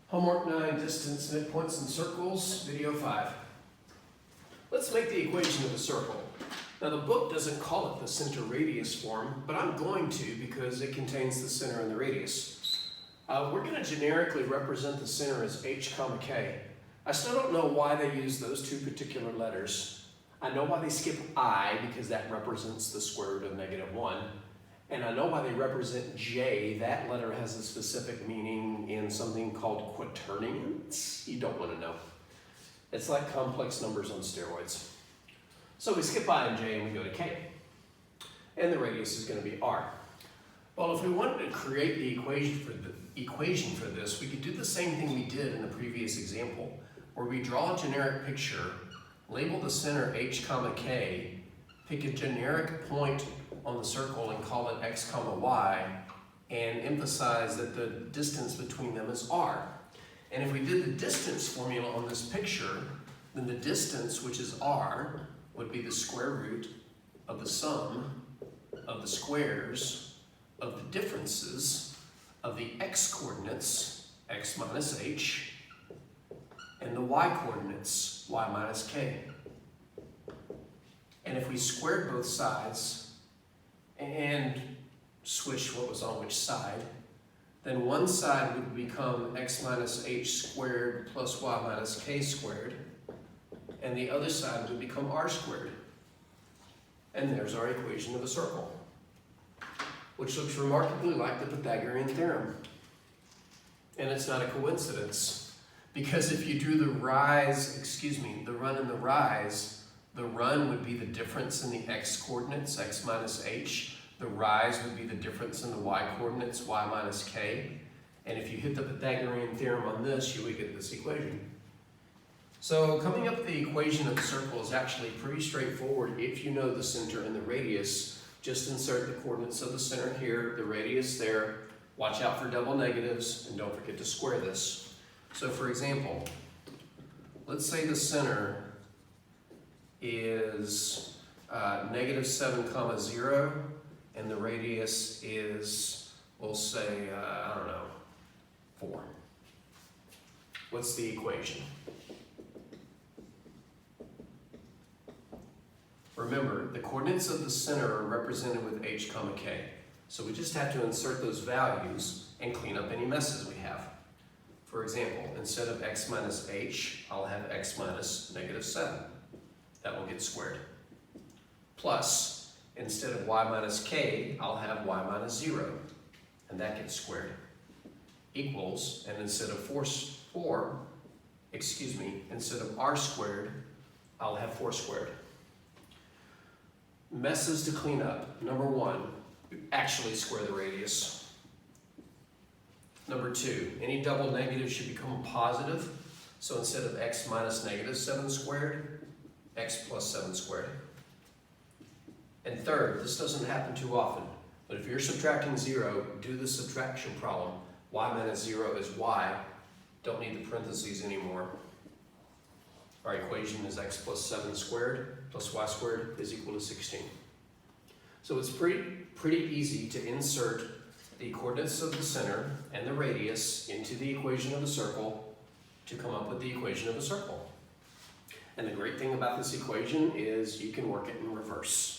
Homework 9, distance, midpoints, and circles, video 5. Let's make the equation of a circle. Now the book doesn't call it the center radius form, but I'm going to because it contains the center and the radius. We're going to generically represent the center as h comma k. I still don't know why they use those two particular letters. I know why they skip I because that represents the square root of -1. And I know why they represent J. That letter has a specific meaning in something called quaternions. You don't want to know. It's like complex numbers on steroids. So we skip I and J and we go to K. And the radius is going to be R. Well, if we wanted to create the equation for this, we could do the same thing we did in the previous example, where we draw a generic picture, label the center h comma k, pick a generic point on the circle and call it x comma y, and emphasize that the distance between them is r. And if we did the distance formula on this picture, then the distance, which is r, would be the square root of the sum of the squares of the differences of the x coordinates, x minus h, and the y coordinates, y minus k. And if we squared both sides and switch what was on which side, then one side would become x minus h squared plus y minus k squared, and the other side would become r squared. And there's our equation of a circle, which looks remarkably like the Pythagorean theorem. And it's not a coincidence, because if you drew the run and the rise, the run would be the difference in the x coordinates, x minus h. The rise would be the difference in the y coordinates, y minus k. And if you hit the Pythagorean theorem on this, you would get this equation. So coming up with the equation of the circle is actually pretty straightforward if you know the center and the radius. Just insert the coordinates of the center here, the radius there. Watch out for double negatives, and don't forget to square this. So for example, let's say the center is -7 comma 0, and the radius is, we'll say, I don't know, 4. What's the equation? Remember, the coordinates of the center are represented with h comma k. So we just have to insert those values and clean up any messes we have. For example, instead of x minus h, I'll have x minus -7. That will get squared. Plus, instead of y minus k, I'll have y minus 0, and that gets squared. Equals, and instead of instead of r squared, I'll have 4 squared. Messes to clean up. Number 1, actually square the radius. Number 2, any double negative should become positive. So instead of x minus -7 squared, x plus 7 squared. And third, this doesn't happen too often, but if you're subtracting 0, do the subtraction problem. Y minus 0 is y. Don't need the parentheses anymore. Our equation is x plus 7 squared plus y squared is equal to 16. So it's pretty easy to insert the coordinates of the center and the radius into the equation of a circle to come up with the equation of a circle. And the great thing about this equation is you can work it in reverse.